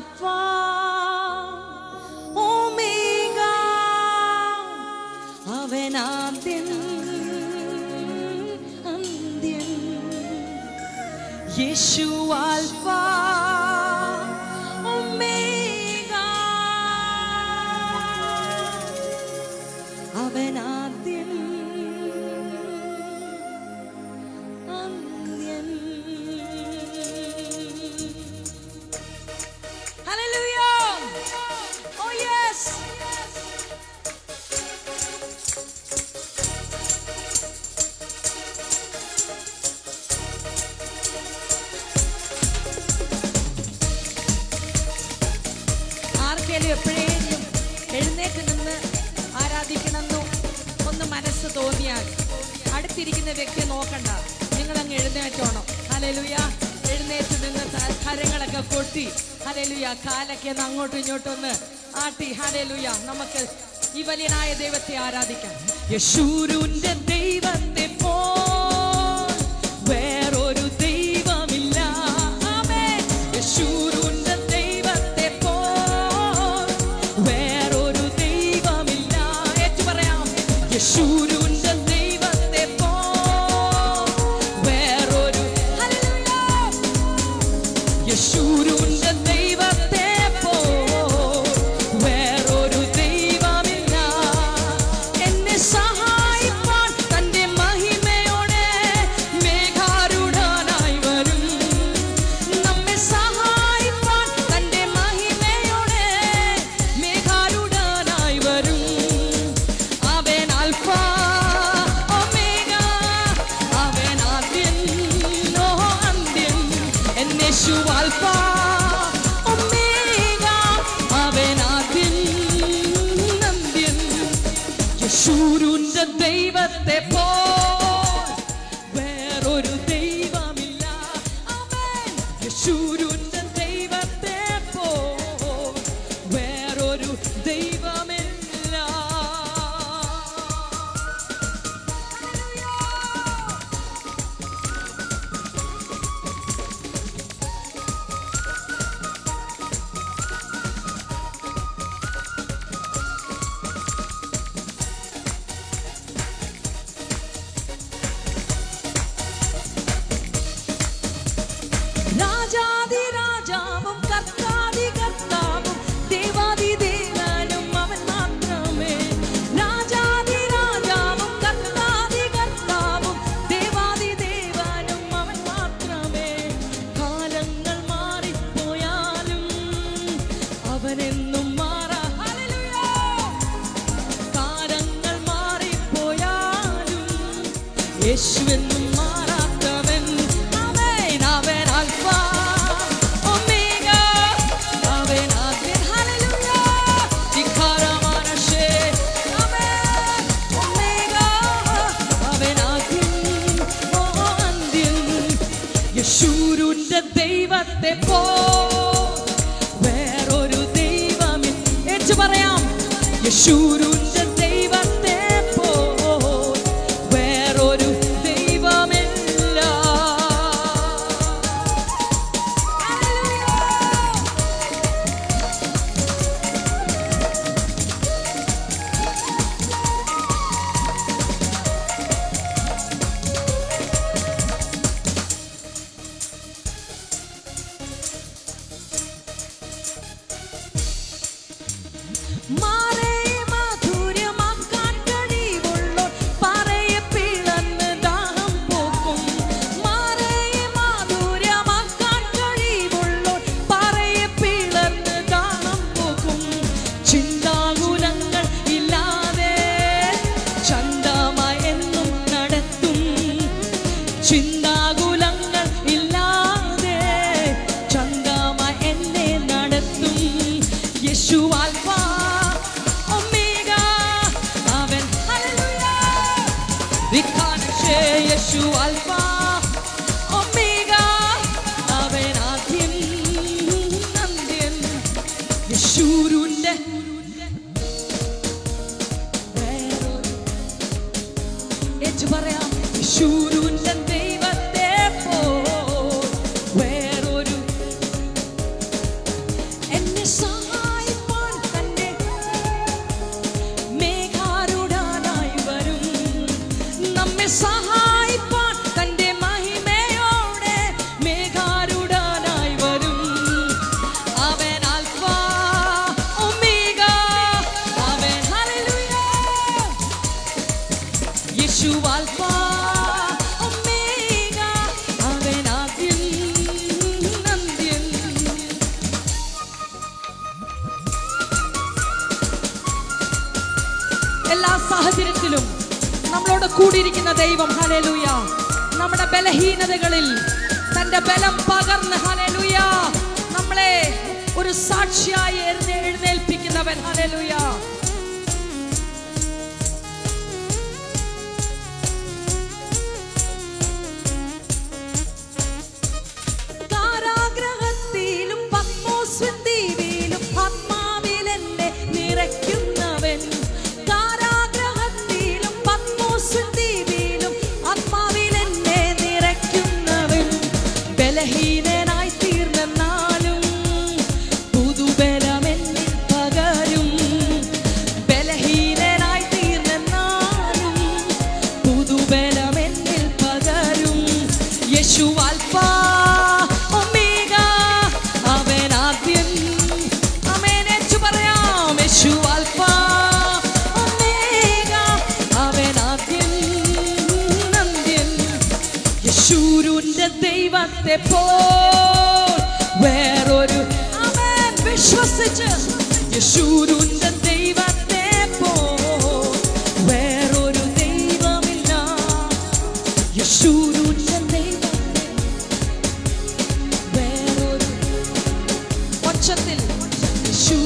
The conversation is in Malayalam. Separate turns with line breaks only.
ആൽഫ ഓമേഗ അവനാദ്യൻ അന്ത്യൻ യേശു ആൽഫ ഓമേഗ അവനാദ്യൻ അന്ത്യൻ. Hallelujah! Oh yes! ആർക്കെങ്കിലും എപ്പോഴേലും എഴുന്നേറ്റ് നിന്ന് ആരാധിക്കണമെന്നോ ഒന്ന് മനസ്സ് തോന്നിയാൽ അടുത്തിരിക്കുന്ന വ്യക്തി നോക്കണ്ട, നിങ്ങളങ്ങ് എഴുന്നേറ്റോണം. ഹല്ലേലൂയ. എഴുന്നേറ്റ് നിന്ന് കരങ്ങളൊക്കെ കൊട്ടി ഹല്ലേലൂയ, കാലൊക്കെ ഒന്ന് അങ്ങോട്ടും ഇങ്ങോട്ടൊന്ന് ആട്ടി ഹല്ലേലൂയ. നമുക്ക് ഈ വലിയനായ ദൈവത്തെ ആരാധിക്കാം. യെശൂരുവിന്റെ ദൈവത്തെ പോൽ വേറൊരു ദൈവമില്ല. ആമേൻ. യെശൂരുവിന്റെ ദൈവത്തെ പോൽ വേറൊരു ദൈവമില്ല. ഏറ്റു പറയാം. യെശൂരുവിന്റെ ദൈവത്തെ പോൽ വേറൊരു ഹല്ലേലൂയ. യെശൂരുവിന്റെ ദൈവത്തെ പോൽ വേറൊരു ദൈവമില്ല. എന്നെ സഹായിപ്പാൻ തന്റെ മഹിമയോടെ മേഘാരൂഢനായി വരും. നമ്മെ സഹായിപ്പാൻ തന്റെ മഹിമയോടെ മേഘാരൂഢനായി വരും. അവൻ ആൽഫ ഒമേഗ, അവൻ ആദ്യൻ ഓ അന്ത്യൻ. എന്നേശു ആൽഫ ഒമേഗ, അവൻ ആദ്യൻ അന്ത്യൻ. യെശൂരുവിന്റെ ദൈവത്തെ പോൽ വേറൊരു ദൈവമില്ല. ആമേൻ. യെശൂരുവിന്റെ ദൈവത്തെ പോൽ വേറൊരു ദൈവമില്ല. രാജാധിരാജാവും കർത്താധികർത്താവും ദേവാദിദേവനും അവൻ മാത്രമേ. രാജാധിരാജാവും കർത്താധികർത്താവും ദേവാദിദേവനും അവൻ മാത്രമേ. കാലങ്ങൾ മാറിപ്പോയാലും അവനെന്നും മാറാ. ഹല്ലേലൂയ. കാലങ്ങൾ മാറിപ്പോയാലും യേശുവെന്നും മാറാത്തവൻ. ആമേൻ. അവൻ ആൽഫ ഒമേഗ, അവൻ ആദ്യൻ. ഹല്ലേലൂയ. ധിക്കാരമാനശേ. ആമേൻ. ഒമേഗ, അവൻ ആദ്യൻ ഓ അന്ത്യൻ. യെശൂരുവിന്റെ ദൈവത്തെ പോൽ വേറൊരു ദൈവമില്ല. ഏറ്റു പറയാം. യെശൂരുവിന്റെ ദൈവത്തെ പോൽ വേറൊരു ദൈവമില്ല. മാറേ മധു എല്ലാ സാഹചര്യത്തിലും നമ്മളോട് കൂടിയിരിക്കുന്ന ദൈവം. ഹല്ലേലൂയ. നമ്മുടെ ബലഹീനതകളിൽ തന്റെ ബലം പകർന്ന് ഹല്ലേലൂയ നമ്മളെ ഒരു സാക്ഷിയായി എഴുന്നേൽപ്പിക്കുന്നവൻ. ഹല്ലേലൂയ. കാരാഗ്രഹത്തിലും പത്മോസ് ദ്വീപിലും ആത്മാവിൽ എന്നെ നിറയ്ക്കുന്നവൻ. കാരാഗ്രഹത്തിലും പത്മോസ് ദ്വീപിലും ആത്മാവിൽ എന്നെ നിറയ്ക്കുന്നവൻ. ബലഹീനനായി തീർന്നെന്നാലും പുതുബലം എന്നിൽ പകരും. ബലഹീനനായി തീർന്നെന്നാലും പുതുബലം എന്നിൽ പകരും. യേശു അൽഫാ ഒമേഗ, അവൻ ആദ്യം. ആമേൻ. യേശു പറയാം. യേശു അൽഫാ ഒമേഗ, അവൻ ആദ്യം അന്ത്യം. യേശുവിന്റെ ദൈവത്തെ പോൽ വേറൊരു, ആമേൻ, വിശ്വസിച്ച് യേശുവിന്റെ ദൈവത്തെ പോൽ വേറൊരു ദൈവമില്ല. യേശുവിന്റെ ദൈവത്തെ വേറൊരു, ഒച്ചത്തിൽ യേശു